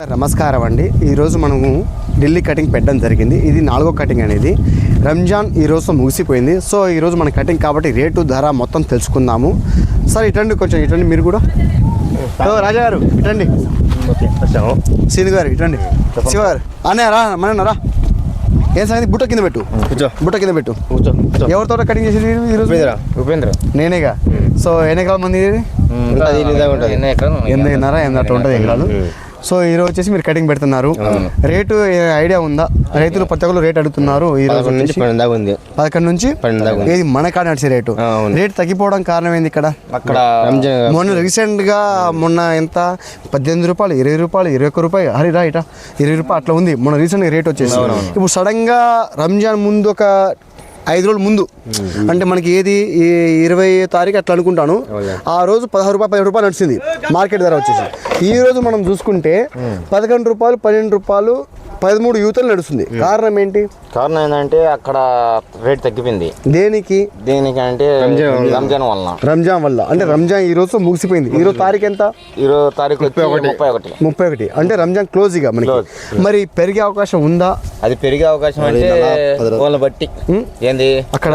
నమస్కారం అండి. ఈరోజు మనము ఢిల్లీ కటింగ్ పెట్టడం జరిగింది. ఇది 4వ కటింగ్ అనేది. రంజాన్ ఈరోజు ముగిసిపోయింది. సో ఈరోజు మన కటింగ్ కాబట్టి రేటు ధర మొత్తం తెలుసుకుందాము. సార్ ఇటండి, కొంచెం ఇటండి మీరు కూడా. రాజా గారు ఇటండి, సీని గారు ఇటండి, శివ గారు అన్నారా మనన్నారా. ఏం సంగతి? బుట్ట కింద పెట్టు, బుట్ట కింద పెట్టు. ఎవరితో కటింగ్ చేసేది ఈరోజు? ఉపేంద్ర. నేనేగా. సో ఎన్ని ఎకరాల మంది? 8.5 అట్లా ఉంటుంది ఎకరాలు. సో ఈరోజు వచ్చేసి మీరు కటింగ్ పెడుతున్నారు. రేటు ఐడియా ఉందా? రైతులు ప్రతి ఒక్కరు రేట్ అడుగుతున్నారు. ఈ రోజు 11 నుంచి ఏది మన కాడ నడిచే రేటు తగ్గిపోవడం కారణం ఏంది? ఇక్కడ మొన్న రీసెంట్ గా ఎంత 18 రూపాయలు, 20 రూపాయలు, 21 రూపాయలు, హరిరా ఇట 20 రూపాయలు అట్లా ఉంది మొన్న రీసెంట్ గా రేట్ వచ్చేసి. ఇప్పుడు సడన్ గా రంజాన్ ముందు ఒక 5 రోజుల ముందు, అంటే మనకి ఏది 20వ తారీఖు అట్లా అనుకుంటాను, ఆ రోజు 16 రూపాయలు 17 రూపాయలు నడిచింది మార్కెట్ ధర వచ్చేసి. ఈ రోజు మనం చూసుకుంటే 11 రూపాయలు, 12 రూపాయలు, 13 యూతలు నడుస్తుంది. కారణం ఏంటి? కారణం ఏంటంటే అక్కడ రేట్ తగ్గిపోయింది. దేనికి అంటే రంజాన్ వల్ల. అంటే రంజాన్ ఈ రోజు ముగిసిపోయింది. ఈ రోజు తారీఖు ఎంత? 31 అంటే రంజాన్ క్లోజ్ ఇక మనకి. మరి పెరిగే అవకాశం ఉందా? అది పెరిగే అవకాశం అంటే వాళ్ళ బట్టి ఏంది అక్కడ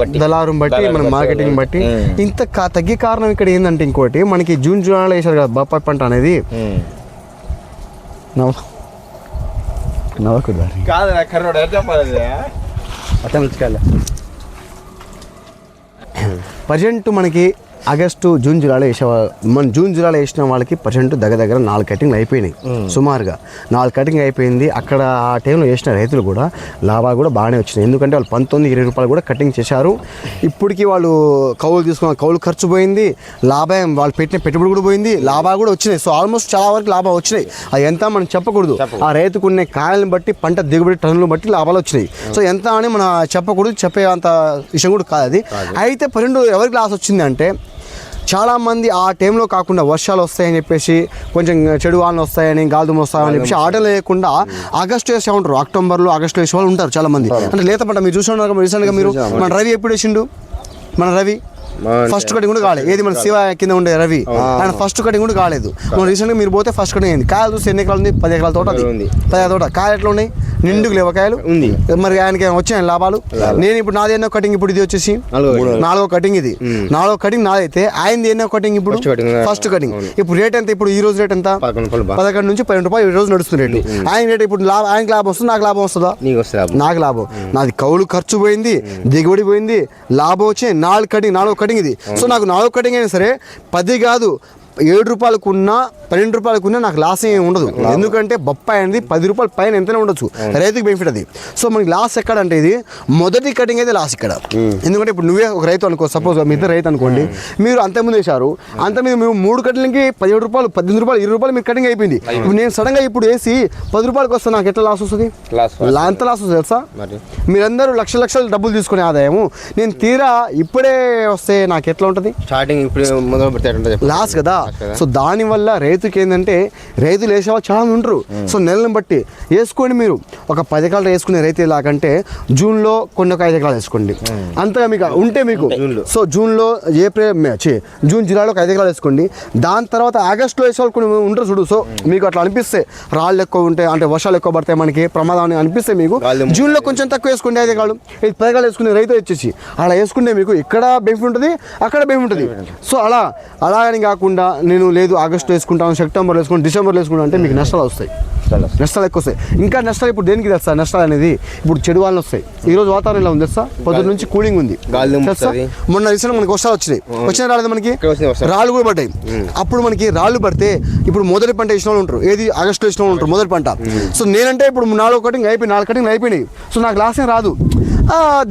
బట్టి, దళారం బట్టి, మన మార్కెటింగ్ బట్టి. ఇంత తగ్గే కారణం ఇక్కడ ఏంటంటే ఇంకోటి, మనకి జూన్ జూలైలో వేసారు కదా బొప్పాయి పంట అనేది. ప్రజెంట్ మనకి ఆగస్టు, జూన్ జూలైలో మన జూన్ జూలైలో వేసిన వాళ్ళకి ప్రజెంట్ దగ్గర 4 కటింగ్లు అయిపోయినాయి. సుమారుగా 4 కటింగ్ అయిపోయింది. అక్కడ ఆ టైంలో వేసిన రైతులు కూడా లాభాలు కూడా బాగానే వచ్చినాయి. ఎందుకంటే వాళ్ళు 19-20 రూపాయలు కూడా కటింగ్ చేశారు. ఇప్పటికీ వాళ్ళు కౌలు తీసుకున్న కౌలు ఖర్చు పోయింది, లాభం వాళ్ళు పెట్టిన పెట్టుబడి కూడా పోయింది, లాభాలు కూడా వచ్చినాయి. సో ఆల్మోస్ట్ చాలా వరకు లాభాలు వచ్చినాయి. అది ఎంత మనం చెప్పకూడదు. ఆ రైతుకున్న కాయలను బట్టి, పంట దిగుబడి టన్నులు బట్టి లాభాలు వచ్చినాయి. సో ఎంత అని మనం చెప్పకూడదు, చెప్పే అంత విషయం కూడా కాదు అది. అయితే ప్రజెంట్ ఎవరికి లాస్ వచ్చింది అంటే, చాలామంది ఆ టైంలో కాకుండా వర్షాలు వస్తాయని చెప్పేసి, కొంచెం చెడు వానలు వస్తాయని, గాలిదుమ్మ వస్తాయని చెప్పేసి ఆటలు లేకుండా ఆగస్టు వేసే ఉంటారు. అక్టోబర్లో, ఆగస్టులో వేసే వాళ్ళు ఉంటారు చాలామంది. అంటే లేత పంట మీరు చూసుకున్నారు రీసెంట్గా. మీరు మన రవి ఎప్పుడు వేసిండు? మన రవి ఫస్ట్ కటింగ్ కూడా కాలేదు. ఏది మన శివ కింద ఉండే రవి, ఆయన ఫస్ట్ కటింగ్ కూడా కాలేదు. మనం రీసెంట్గా మీరు పోతే ఫస్ట్ కటింగ్ అయింది. కాయలు చూస్తే ఎన్ని ఎకరాలు ఉంది? 10 ఎకరాల తోట, 10 తోట. కాయలు ఎట్లా ఉన్నాయి? నిండుకు లేవ కాయలు ఉంది. మరి ఆయనకి వచ్చాయి లాభాలు. నేను ఇప్పుడు నాది ఎన్నో కటింగ్? ఇప్పుడు ఇది వచ్చేసి 4వ కటింగ్. ఇది 4వ కటింగ్ నాదైతే, ఆయనది ఎన్నో కటింగ్? ఇప్పుడు ఫస్ట్ కటింగ్. ఇప్పుడు రేట్ ఎంత? ఇప్పుడు ఈ రోజు రేట్ ఎంత? 11 నుంచి 12 రూపాయలు ఈ రోజు నడుస్తుంది రేటు. ఆయన రేట్ ఇప్పుడు ఆయనకి లాభం వస్తుంది, నాకు లాభం వస్తుందా? నాకు లాభం. నాది కౌలు ఖర్చు పోయింది, దిగుబడి పోయింది, లాభం వచ్చే 4వ కటింగ్ ఇది. సో నాకు 4వ కటింగ్ అయినా సరే 10 కాదు, 7 రూపాయలకున్నా, 12 రూపాయలకున్నా నాకు లాస్ ఏమి ఉండదు. ఎందుకంటే బొప్పాయి అనేది 10 రూపాయల పైన ఎంతనే ఉండొచ్చు, రైతుకి బెనిఫిట్ అది. సో మనకి లాస్ ఎక్కడ అంటే, ఇది మొదటి కటింగ్ అయితే లాస్ ఇక్కడ. ఎందుకంటే ఇప్పుడు నువ్వే ఒక రైతు అనుకో, సపోజ్ మీ ఇద్దరు రైతు అనుకోండి, మీరు అంతకుముందు వేశారు, అంతకుముందు మేము 3 కటింగ్కి 17 రూపాయలు, 18 రూపాయలు, 20 రూపాయలు మీకు కటింగ్ అయిపోయింది. ఇప్పుడు నేను సడన్గా ఇప్పుడు వేసి 10 రూపాయలకి వస్తే నాకు ఎట్లా లాస్ వస్తుంది? అంత లాస్ వస్తుంది తెలుసా? మీరందరూ లక్షలు డబ్బులు తీసుకునే ఆదాయము, నేను తీరా ఇప్పుడే వస్తే నాకు ఎట్లా ఉంటుంది? స్టార్టింగ్ ఇప్పుడు లాస్ కదా. సో దానివల్ల రైతుకి ఏంటంటే, రైతులు వేసేవాళ్ళు చాలా ఉంటారు. సో నెలను బట్టి వేసుకోండి. మీరు ఒక 10 ఎకరాలు వేసుకునే రైతు ఎలాగంటే, జూన్లో కొన్ని ఒక 5 ఎకరాలు వేసుకోండి. అంతగా మీకు ఉంటే మీకు, సో జూన్లో జూన్ జూలైలో ఒక 5 ఎకరాలు వేసుకోండి. దాని తర్వాత ఆగస్టులో వేసేవాళ్ళు కొన్ని ఉంటారు చూడు. సో మీకు అట్లా అనిపిస్తే, రాళ్ళు ఎక్కువ ఉంటాయి అంటే వర్షాలు ఎక్కువ పడతాయి మనకి, ప్రమాదం అనిపిస్తే మీకు జూన్లో కొంచెం తక్కువ వేసుకోండి 5 ఎకరాలు. 10 ఎకరాలు వేసుకునే రైతు వచ్చేసి అలా వేసుకుంటే మీకు ఇక్కడ బెనిఫిట్ ఉంటుంది, అక్కడ బెనిఫిట్ ఉంటుంది. సో అలాగని కాకుండా నేను లేదు ఆగస్టు వేసుకుంటాను, సెప్టెంబర్లో వేసుకుంటాను, డిసెంబర్లో వేసుకుంటాను అంటే మీకు నష్టాలు వస్తాయి, నష్టాలు ఎక్కువ వస్తాయి. ఇంకా నష్టాలు ఇప్పుడు దేనికి తెలుసా? నష్టాలు అనేది ఇప్పుడు చెడు వాళ్ళని వస్తాయి. ఈ రోజు వాతావరణం ఇలా ఉంది తెలుసా? పొద్దున్న నుంచి కూలింగ్ ఉంది. మొన్న రీసెంట్ మనకి వర్షాలు వచ్చిన రాలేదు, మనకి రాళ్ళు కూడా పడ్డాయి. అప్పుడు మనకి రాళ్ళు పడితే, ఇప్పుడు మొదటి పంట వేసిన వాళ్ళు ఉంటారు, ఏది ఆగస్టులో వేసిన వాళ్ళు ఉంటారు మొదటి పంట. సో నేనంటే ఇప్పుడు 4 కటింగ్ అయిపోయి 4 కటింగ్లు అయిపోయినాయి. సో నాకు లాస్ ఏం రాదు,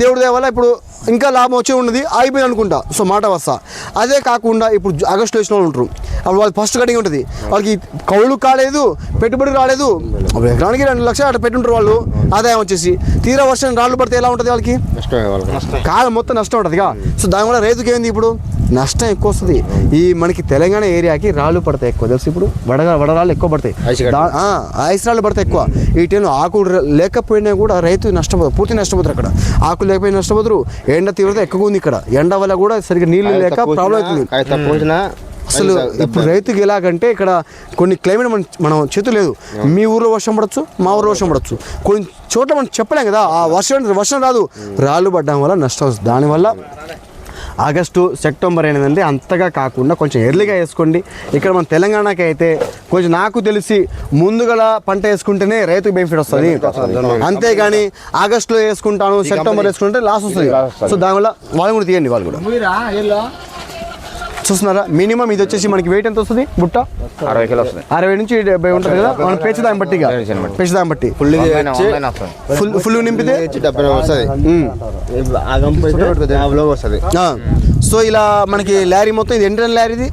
దేవుడి దయ వల్ల ఇప్పుడు ఇంకా లాభం వచ్చే ఉన్నది, ఆగిపోయింది అనుకుంటా. సో మాట వస్తా. అదే కాకుండా ఇప్పుడు ఆగస్టులో వేసిన వాళ్ళు ఉంటారు, అప్పుడు వాళ్ళు ఫస్ట్ కటింగ్ ఉంటుంది, వాళ్ళకి కౌలు కాలేదు, పెట్టుబడి రాలేదు, ఎకరానికి 2 లక్షలు అట్లా పెట్టుంటారు వాళ్ళు ఆదాయం వచ్చేసి. తీరా వర్షం రాళ్ళు పడితే ఎలా ఉంటుంది వాళ్ళకి? కాలం మొత్తం నష్టం ఉంటుందిగా. సో దానివల్ల రైతుకి ఏంది ఇప్పుడు? నష్టం ఎక్కువ వస్తుంది. ఈ మనకి తెలంగాణ ఏరియాకి రాళ్ళు పడతాయి ఎక్కువ తెలుసు. ఇప్పుడు వడరాళ్ళు ఎక్కువ పడతాయి, ఐస్ రాళ్ళు పడతాయి ఎక్కువ. ఈ టైంలో ఆకులు లేకపోయినా కూడా రైతు నష్టపోతారు, పూర్తి నష్టపోతారు. అక్కడ ఆకులు లేకపోయినా నష్టపోతారు. ఎండ తీవ్రత ఎక్కువ ఉంది ఇక్కడ, ఎండ వల్ల కూడా సరిగ్గా నీళ్లు లేక ప్రాబ్లం అవుతుంది. అసలు ఇప్పుడు రైతుకి ఎలాగంటే ఇక్కడ కొన్ని క్లైమేట్ మనం చేతు లేదు. మీ ఊర్లో వర్షం పడవచ్చు, మా ఊర్లో వర్షం పడవచ్చు. కొన్ని చోట్ల మనం చెప్పలేం కదా, ఆ వర్షం రాదు, రాళ్ళు పడడం వల్ల నష్టం వస్తుంది. దానివల్ల ఆగస్టు సెప్టెంబర్ ఏంటంటే అంతగా కాకుండా కొంచెం ఎర్లీగా వేసుకోండి. ఇక్కడ మన తెలంగాణకి అయితే కొంచెం నాకు తెలిసి ముందుగల పంట వేసుకుంటేనే రైతుకు బెనిఫిట్ వస్తుంది. అంతేగాని ఆగస్టులో వేసుకుంటాను సెప్టెంబర్ వేసుకుంటే లాస్ వస్తుంది. సో దానివల్ల వాళ్ళు కూడా తీయండి. వాళ్ళు కూడా చూస్తున్నారా, మినిమం ఇది వచ్చేసి మనకి వెయిట్ ఎంత వస్తుంది బుట్ట 60 కిలో వస్తుంది. 60 నుంచి 70 ఉంటుంది కదా. మనం పెంచి దాన్ని బట్టి పెంచి దాన్ని బట్టి ఫుల్ నింపితే వస్తుంది. సో ఇలా మనకి లారీ మొత్తం ఇది ఎన్ని లారీ ఇది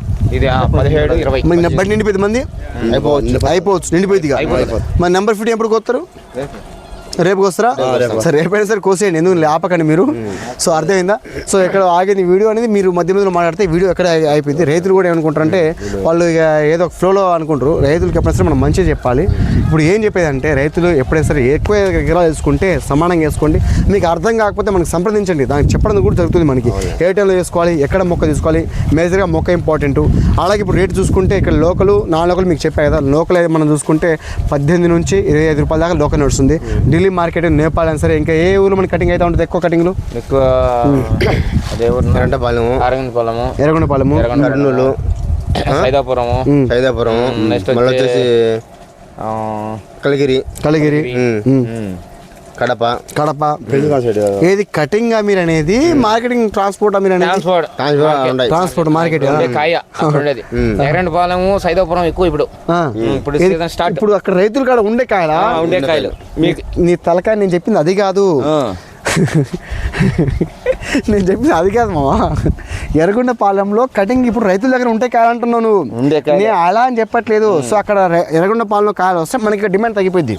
17-20 బట్టి నిండిపోయింది మంది అయిపోవచ్చు, నిండిపోయింది. మరి నెంబర్ 50 ఎప్పుడు కొత్తారు? రేపు వస్తారా? సరే రేపైనా సరే కోసేయండి, ఎందుకు ఆపకండి మీరు. సో అర్థమైందా? సో ఎక్కడ ఆగింది వీడియో అనేది మీరు మధ్య మధ్యలో మాట్లాడితే వీడియో ఎక్కడ అయిపోయింది. రైతులు కూడా ఏమనుకుంటారంటే వాళ్ళు ఇక ఏదో ఒక ఫ్లోలో అనుకుంటారు. రైతులకి ఎప్పుడైనా సరే మనం మంచిగా చెప్పాలి. ఇప్పుడు ఏం చెప్పేదంటే రైతులు ఎప్పుడైనా సరే ఎక్కువ ఎకరాలు వేసుకుంటే సమానంగా వేసుకోండి. మీకు అర్థం కాకపోతే మనకు సంప్రదించండి, దానికి చెప్పడం కూడా జరుగుతుంది. మనకి ఏ టైంలో వేసుకోవాలి, ఎక్కడ మొక్క తీసుకోవాలి, మేజర్గా మొక్క ఇంపార్టెంట్. అలాగే ఇప్పుడు రేటు చూసుకుంటే ఇక్కడ లోకల్ నాన్ లోకల్ మీకు చెప్పా కదా. లోకల్ అయితే మనం చూసుకుంటే 18 నుంచి 25 రూపాయల దాకా లోకల్ నడుస్తుంది. ఢిల్లీ మార్కెట్, నేపాల్ అయినా సరే ఇంకా ఏ ఊరు మనకి కటింగ్ అయితే ఉంటుంది ఎక్కువ కటింగ్లు? ఎక్కువ ఎర్రగొండపాలెము, కర్నూలు, సైదాపురము, నెక్స్ట్ వచ్చేసి కలిగిరి, కడప. ఏది కటింగ్ మీరు అనేది మార్కెటింగ్ ట్రాన్స్పోర్ట్ మీరు అనేది ట్రాన్స్పోర్ట్ మార్కెట్ ఎర్రగొండపాలెము, సైదాపురం ఎక్కువ ఇప్పుడు అక్కడ రైతులు కాడ ఉండే కాయలు. నీ తలకాయ నేను చెప్పింది అది కాదు, నేను చెప్పింది అది కాదు మావా. ఎర్రగొండపాలెంలో కటింగ్ ఇప్పుడు రైతుల దగ్గర ఉంటే కాయాలంటున్నావు నువ్వు, నేను అలా అని చెప్పట్లేదు. సో అక్కడ ఎర్రగొండపాలెంలో కాయలు వస్తే మనకి డిమాండ్ తగ్గిపోయింది.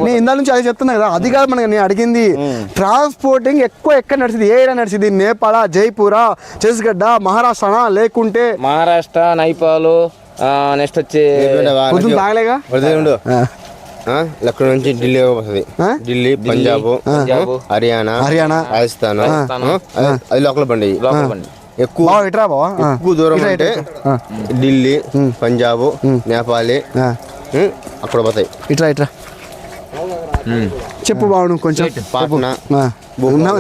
నేను ఇందా నుంచి అదే చెప్తున్నా కదా, అది కాదు మనకి నేను అడిగింది. ట్రాన్స్పోర్టింగ్ ఎక్కువ ఎక్కడ నడిచింది, ఏ ఏరియా నడిచింది? నేపాళ, జైపూరా, ఛత్తీస్గఢ్, మహారాష్ట్రనా, లేకుంటే మహారాష్ట్ర, నైపాలు, నెక్స్ట్ వచ్చి పొద్దున్న తాగలేగా లక్నో నుంచి ఢిల్లీ వస్తుంది. ఢిల్లీ, పంజాబ్, హర్యానా, రాజస్థాన్, అది లోకల్ బండి. ఎక్కువ దూరం అంటే ఢిల్లీ, పంజాబ్, నేపాలి అక్కడ పోతాయి. ఇట్లా చెప్పు బాగుండు కొంచెం. పాట్నా,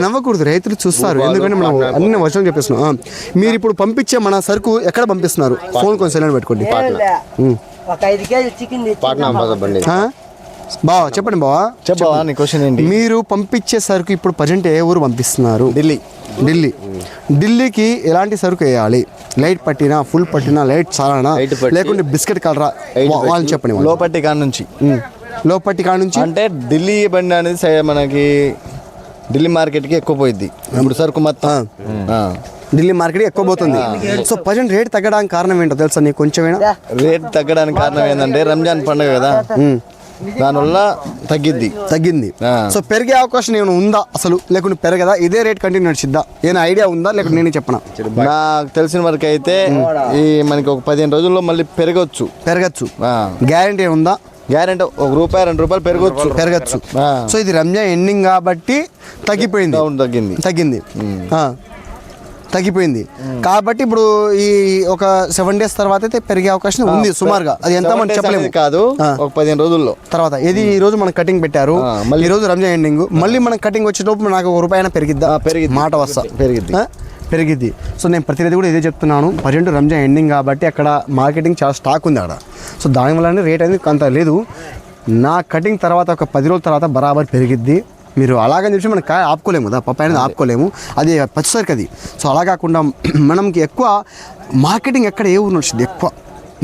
నవ్వకూడదు, రైతులు చూస్తారు. ఎందుకంటే మనం అన్ని వర్షం చెప్పేస్తున్నాం. మీరు ఇప్పుడు పంపించే మన సరుకు ఎక్కడ పంపిస్తున్నారు? ఫోన్ కొంచెం సైలెంట్ పెట్టుకోండి. పాట్నా బండి. బావా చెప్పండి బావా. చెప్పవా నీ క్వశ్చన్ ఏంటి? మీరు పంపించే సరుకు ఇప్పుడు ప్రజెంట్ ఏ ఊరు పంపిస్తున్నారు? ఢిల్లీకి ఎలాంటి సరుకు వేయాలి? లైట్ పట్టినా, ఫుల్ పట్టినా, లైట్ చాలానా, లేకుంటే బిస్కెట్ కలరా? వాళ్ళు చెప్పండి. లోపట్టి కాడ నుంచి అంటే ఢిల్లీ బండి అనేది మనకి ఢిల్లీ మార్కెట్కి ఎక్కువ పోయిద్ది ఇప్పుడు సరుకు మొత్తం. ఢిల్లీ మార్కెట్ ఎక్కువ పోతుంది. సో ప్రజెంట్ రేట్ తగ్గడానికి కారణం ఏంటో తెలుసా నీకు? కొంచెమైనా రేట్ తగ్గడానికి కారణం ఏంటంటే రంజాన్ పండుగ కదా, దానివల్ల తగ్గింది. సో పెరిగే అవకాశం ఏమైనా ఉందా అసలు, లేకుంటే పెరగదా? ఇదే రేట్ కంటిన్యూ నడిచిద్దా? ఏమైనా ఐడియా ఉందా, లేకుంటే నేనే చెప్పనా? నాకు తెలిసిన వరకు అయితే ఈ మనకి ఒక 15 రోజుల్లో మళ్ళీ పెరగచ్చు. గ్యారంటీ ఉందా? గ్యారెంటీ ₹1-2 పెరగచ్చు. సో ఇది రంజాన్ ఎండింగ్ కాబట్టి తగ్గిపోయింది కాబట్టి ఇప్పుడు ఈ ఒక 7 days తర్వాత అయితే పెరిగే అవకాశం ఉంది సుమారుగా. అది ఎంత మనం చెప్పలేము కాదు, ఒక 15 రోజుల్లో తర్వాత. ఇది ఈ రోజు మనం కటింగ్ పెట్టారు, ఈ రోజు రంజాన్ ఎండింగ్, మళ్ళీ మనం కటింగ్ వచ్చేటప్పుడు నాకు ₹1 పెరిగిద్దా? మాట వస్తా పెరిగిద్ది. సో నేను ప్రతిదీ కూడా ఇదే చెప్తున్నాను. ప్రజెంట్ రంజాన్ ఎండింగ్ కాబట్టి అక్కడ మార్కెటింగ్ చాలా స్టాక్ ఉంది అక్కడ. సో దానివల్లనే రేట్ అనేది అంత లేదు. నా కటింగ్ తర్వాత ఒక 10 రోజుల తర్వాత బరాబర్ పెరిగిద్ది. మీరు అలాగని చెప్పి మనం కాయ ఆపుకోలేము కదా, పప్పాయి అనేది ఆపుకోలేము, అది పచ్చిసరికి అది. సో అలా కాకుండా మనకి ఎక్కువ మార్కెటింగ్ ఎక్కడ ఏ ఊరు నడుస్తుంది? ఎక్కువ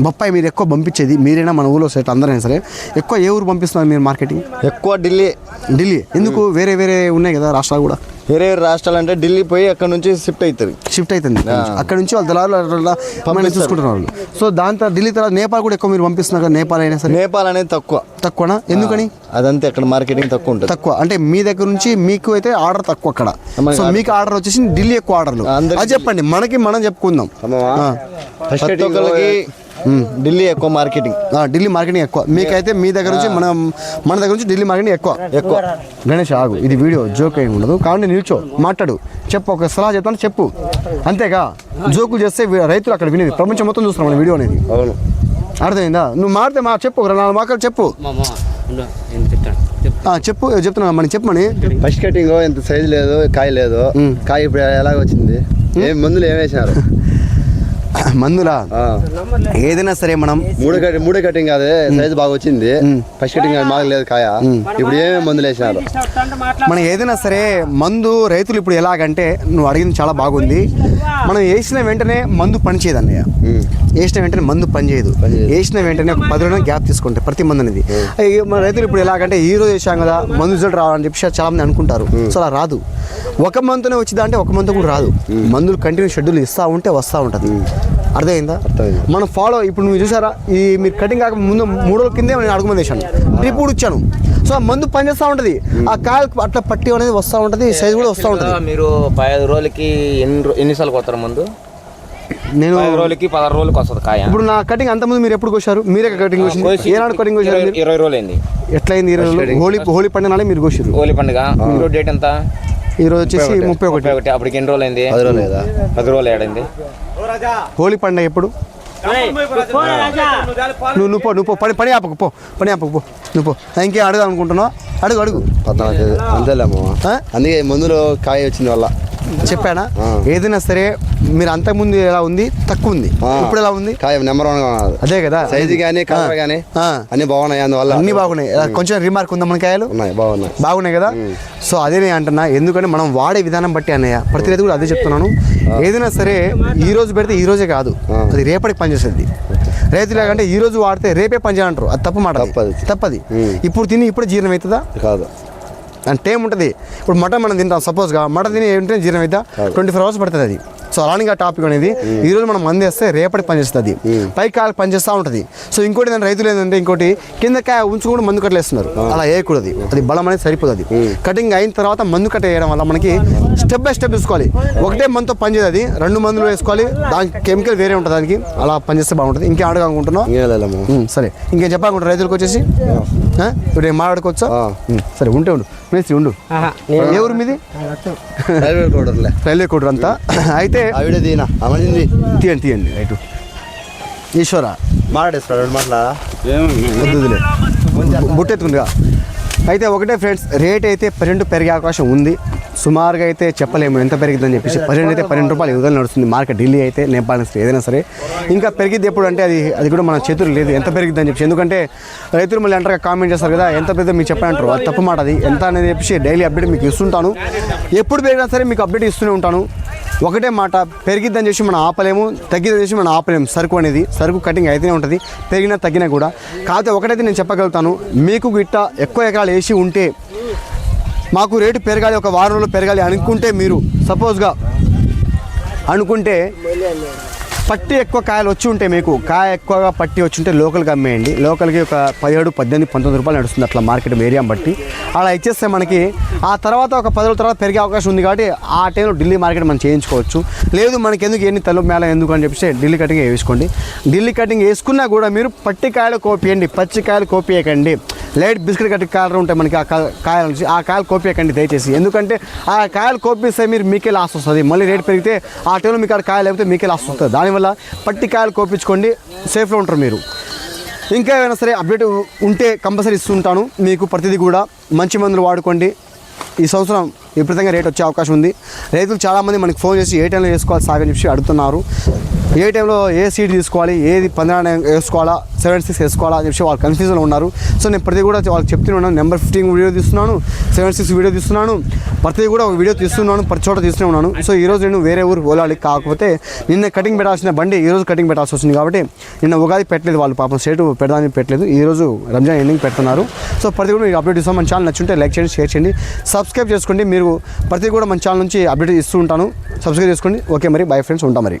బొప్పాయి మీరు ఎక్కువ పంపించేది మీరైనా మన ఊళ్ళో సెట్ అందరైనా సరే ఎక్కువ ఏ ఊరు పంపిస్తున్నారు మీరు మార్కెటింగ్? ఎక్కువ ఢిల్లీ. ఎందుకు? వేరే ఉన్నాయి కదా రాష్ట్రాలు కూడా. వేరే రాష్ట్రాలు అంటే ఢిల్లీ పోయి అక్కడ నుంచి షిఫ్ట్ అవుతుంది అక్కడ నుంచి వాళ్ళు దళారులు చూసుకుంటున్నారు. సో దాంతో ఢిల్లీ తర్వాత నేపాల్ కూడా ఎక్కువ మీరు పంపిస్తున్నారు కదా. నేపాల్ అయినా సరే నేపాల్ అనేది తక్కువనా? ఎందుకని? అదంతే అక్కడ మార్కెటింగ్ తక్కువ అంటే మీ దగ్గర నుంచి మీకు అయితే ఆర్డర్ తక్కువ అక్కడ. సో మీకు ఆర్డర్ వచ్చేసి ఢిల్లీ ఎక్కువ ఆర్డర్లు. అది చెప్పండి, మనం చెప్పుకుందాం. ప్రతి ఒక్కరికి ఢిల్లీ ఎక్కువ మార్కెటింగ్. ఢిల్లీ మార్కెటింగ్ ఎక్కువ మీకైతే. మీ దగ్గర నుంచి మన దగ్గర నుంచి ఢిల్లీ మార్కెటింగ్ ఎక్కువ. గణేష్ ఆగు, ఇది వీడియో జోక్ ఏమి ఉండదు కాబట్టి నిల్చో మాట్లాడు, చెప్పు, ఒక సలహా చెప్తాను చెప్పు, అంతేగా. జోకులు చేస్తే రైతులు అక్కడ వినేది ప్రపంచం మొత్తం చూస్తున్నాం మన వీడియో అనేది. అవును, అర్థమైందా? నువ్వు మాడితే చెప్పు, ఒక 4 మాటలు చెప్పు. చెప్పు, చెప్తున్నా మనం చెప్పమని. ఫస్ట్ కటింగ్ ఎంత సైజు లేదు, కాయ లేదు. కాయ ఇప్పుడు ఎలాగ వచ్చింది? ఏం మందులు ఏం వేసినారు? మందులా? ఏదైనా సరే మనం మూడో కటింగ్ కాదు, సైజు బాగా వచ్చింది. ఫస్ట్ కటింగ్ మాకు లేదు కాయ. ఇప్పుడు ఏమేమి మందులు వేసినారు? మనం ఏదైనా సరే మందు రైతులు ఇప్పుడు ఎలాగంటే, నువ్వు అడిగింది చాలా బాగుంది. మనం వేసిన వెంటనే మందు పనిచేయదు అన్నయ్య. వేసిన వెంటనే మందు పనిచేయదు. వేసిన వెంటనే ఒక 10 రోజులు గ్యాప్ తీసుకుంటే ప్రతి మందు అనేది. మన రైతులు ఇప్పుడు ఎలాగంటే ఈ రోజు వేసాం కదా మందు రిజల్ట్ రావాలని చెప్పి చాలా మంది అనుకుంటారు. సో అలా రాదు. ఒక మంత్నే వచ్చిందా అంటే ఒక మంత్ కూడా రాదు. మందులు కంటిన్యూ షెడ్యూల్ ఇస్తూ ఉంటే వస్తూ ఉంటుంది. అర్థమైందా? మనం ఫాలో. ఇప్పుడు నువ్వు చూసారా, ఈ మీరు కటింగ్ కాక ముందు 3 రోజుల కిందే నేను అడుగుమంది వేసాను, డ్రిప్ కూడా ఇచ్చాను. సో ఆ మందు పనిచేస్తూ ఉంటుంది. ఆ కాయలు అట్లా పట్టి అనేది వస్తూ ఉంటుంది, సైజు కూడా వస్తూ ఉంటుంది. మీరు 15 రోజులకి ఎన్నిసార్లు కొత్తారు మందు? నేను 15 రోజులకి 16 రోజులకి వస్తుంది కాయ. ఇప్పుడు నా కటింగ్ అంతకుముందు మీరు ఎప్పుడు కోసారు? మీరే కటింగ్ కోసింది? ఏనాడు కటింగ్ కోసారు? 20 రోజులు అయింది. ఎట్లయింది? 20 రోజులు. హోలీ పండుగ నాడే మీరు కోసారు. హోలీ పండుగ ఈరోజు డేట్ ఎంత? ఈరోజు వచ్చేసి 31. అప్పటికి ఎన్ని రోజులు అయింది? 10 రోజులు లేదా? 10 రోజులు ఏడైంది. హోలీ పండుగ ఎప్పుడు? నువ్వు పని ఆపకు పో, నువ్వు పో. ఇంకేం అడుగు అనుకుంటున్నావు? అడుగు. 14 అంతేలేమో. అందుకే మందులు కాయ వచ్చింది వల్ల చెప్పానా? ఏదైనా సరే మీరు అంతకుముందు ఎలా ఉంది తక్కువ ఉంది, ఇప్పుడు ఎలా ఉంది? కాయ నెంబర్ 1 అదే కదా. సైజు కానీ కలర్ కానీ అన్ని బాగున్నాయి. అందువల్ల అన్ని బాగున్నాయి. కొంచెం రిమార్క్ ఉందా? మన కాయలు బాగున్నాయి కదా. సో అదే నేను అంటున్నా, ఎందుకంటే మనం వాడే విధానం బట్టి అన్నయ్య. ప్రతి రైతు కూడా అదే చెప్తున్నాను. ఏదైనా సరే ఈ రోజు పెడితే ఈ రోజే కాదు, అది రేపటికి పనిచేస్తుంది. రైతులు అంటే ఈ రోజు వాడితే రేపే పనిచేయాలంటారు. అది తప్పు మాట, తప్పది. ఇప్పుడు తిని ఇప్పుడు జీర్ణం అవుతుందా? కాదు. అండ్ టైం ఉంటుంది. ఇప్పుడు మటన్ మనం తింటాం, సపోజ్గా మటన్ తిని ఏంటంటే జీర్ణం అవుతా 24 hours పడుతుంది అది. సో అలానే ఆ టాపిక్ అనేది ఈరోజు మనం మంది వేస్తే రేపటి పనిచేస్తుంది, పై కాయలు పనిచేస్తూ ఉంటుంది. సో ఇంకోటి ఏంటంటే రైతులు ఏంటంటే ఇంకోటి కింద కాయ ఉంచుకుంటూ మందు కట్టలేస్తున్నారు. అలా వేయకూడదు. అది బలం అనేది సరిపోతుంది. కటింగ్ అయిన తర్వాత మందు కట్ట వేయడం వల్ల మనకి స్టెప్ బై స్టెప్ చూసుకోవాలి. ఒకటే మందుతో పనిచేయదు, అది 2 మందులు వేసుకోవాలి. దానికి కెమికల్ వేరే ఉంటుంది, దానికి అలా పనిచేస్తే బాగుంటుంది. ఇంకేం అడగాలనుకుంటున్నావు? సరే, ఇంకేం చెప్పాలనుకుంటారు రైతులకు వచ్చేసి? ఇప్పుడు నేను మాట్లాడుకోవచ్చా? సరే, ఉండు మేస్త్రి ఉండు. ఏ ఊరు మీది? రైల్వే కోడూరు అంతా. అయితే తీయండి రైట్. ఈశ్వరా బుట్టెత్తుకుందిగా. అయితే ఒకటే ఫ్రెండ్స్, రేట్ అయితే 12 పెరిగే అవకాశం ఉంది. సుమారుగా అయితే చెప్పలేము ఎంత పెరిగిద్దని చెప్పేసి. 12 అయితే 12 రూపాయలు ఎదుగుదల నడుస్తుంది మార్కెట్. ఢిల్లీ అయితే, నేపాల్ ఏదైనా సరే. ఇంకా పెరిగిద్ది ఎప్పుడు అంటే అది కూడా మన చేతులు లేదు ఎంత పెరిగిద్దని చెప్పేసి. ఎందుకంటే రైతులు మళ్ళీ అంటారు, కామెంట్ చేస్తారు కదా ఎంత పెరిగితే మీకు చెప్పంటారు. అది తప్పు మాట. అది ఎంత అనేది చెప్పేసి డైలీ అప్డేట్ మీకు ఇస్తుంటాను. ఎప్పుడు పెరిగినా సరే మీకు అప్డేట్ ఇస్తూనే ఉంటాను. ఒకటే మాట, పెరిగిద్దని చేసి మనం ఆపలేము, తగ్గిద్దని చేసి మనం ఆపలేము. సరుకు కటింగ్ అయితేనే ఉంటుంది, పెరిగినా తగ్గినా కూడా. కాకపోతే ఒకటైతే నేను చెప్పగలుగుతాను, మీకు గిట్ట ఎక్కువ ఎకరాలు వేసి ఉంటే, మాకు రేటు పెరగాలి, ఒక వారం రోజులు పెరగాలి అనుకుంటే, మీరు సపోజ్గా అనుకుంటే పట్టి ఎక్కువ కాయలు వచ్చి ఉంటే, మీకు కాయ ఎక్కువగా పట్టి వచ్చి ఉంటే లోకల్కి అమ్మేయండి. లోకల్కి ఒక 17, 18, 19 రూపాయలు నడుస్తుంది అట్లా మార్కెట్ ఏరియా బట్టి. అలా ఇచ్చేస్తే మనకి ఆ తర్వాత ఒక 10 రోజుల తర్వాత పెరిగే అవకాశం ఉంది. కాబట్టి ఆ టైంలో ఢిల్లీ మార్కెట్ మనం చేయించుకోవచ్చు. లేదు మనకి ఎందుకు ఎన్ని తల మేళ ఎందుకు అని చెప్పేసి ఢిల్లీ కటింగ్ వేసుకోండి. ఢిల్లీ కటింగ్ వేసుకున్నా కూడా మీరు పట్టి కాయలు కోపియండి, పచ్చి కాయలు కోపియకండి. లైట్ బిస్కెట్ కట్టి కాయలు ఉంటాయి మనకి, ఆ కాయల నుంచి ఆ కాయలు కోపియకండి దయచేసి. ఎందుకంటే ఆ కాయలు కోపిస్తే మీకే లాస్ వస్తుంది. మళ్ళీ రేట్ పెరిగితే ఆ టైంలో మీకు ఆ కాయలు లేకపోతే మీకే లాస్ వస్తుంది. దానివల్ల పట్టి కాయలు కోపించుకోండి, సేఫ్లో ఉంటారు మీరు. ఇంకా ఏమైనా సరే అప్డేట్ ఉంటే కంపల్సరీ ఇస్తుంటాను మీకు. ప్రతిదీ కూడా మంచి మందులు వాడుకోండి. ఈ సంవత్సరం విపరీతంగా రేట్ వచ్చే అవకాశం ఉంది. రైతులు చాలామంది మనకి ఫోన్ చేసి ఏ టైంలో వేసుకోవాలి సాగు అని చెప్పి అడుగుతున్నారు. ఏ టైంలో ఏ సీడ్ తీసుకోవాలి, ఏది 15 వేసుకోవాలా, 76 వేసుకోవాలా అని చెప్పి వాళ్ళు కన్ఫ్యూజన్లో ఉన్నారు. సో నేను ప్రతి కూడా వాళ్ళకి చెప్తూనే ఉన్నాను. నెంబర్ 15 వీడియో తీస్తున్నాను, 76 వీడియో తీస్తున్నాను, ప్రతి కూడా ఒక వీడియో తీస్తున్నాను, ప్రతి చోట తీస్తూనే ఉన్నాను. సో ఈరోజు నేను వేరే ఊరు పోలాలి. కాకపోతే నిన్న కటింగ్ పెట్టాల్సిన బండి ఈరోజు కటింగ్ పెట్టాల్సి వచ్చింది. కాబట్టి నిన్న ఉగాది పెట్టలేదు వాళ్ళు, పాపం స్టేట్ పెడదామని పెట్టలేదు. ఈరోజు రంజాన్ ఎండింగ్ పెడుతున్నారు. సో ప్రతి కూడా మీరు అప్డేట్ ఇస్తాం. మన ఛానల్ నచ్చుంటే లైక్ చేయండి, షేర్ చేయండి, సబ్స్క్రైబ్ చేసుకోండి. మీరు ప్రతి కూడా మన ఛానల్ నుంచి అప్డేట్ ఇస్తూ ఉంటాను. సబ్స్క్రైబ్ చేసుకోండి. ఓకే మరి, బై ఫ్రెండ్స్, ఉంటాం మరి.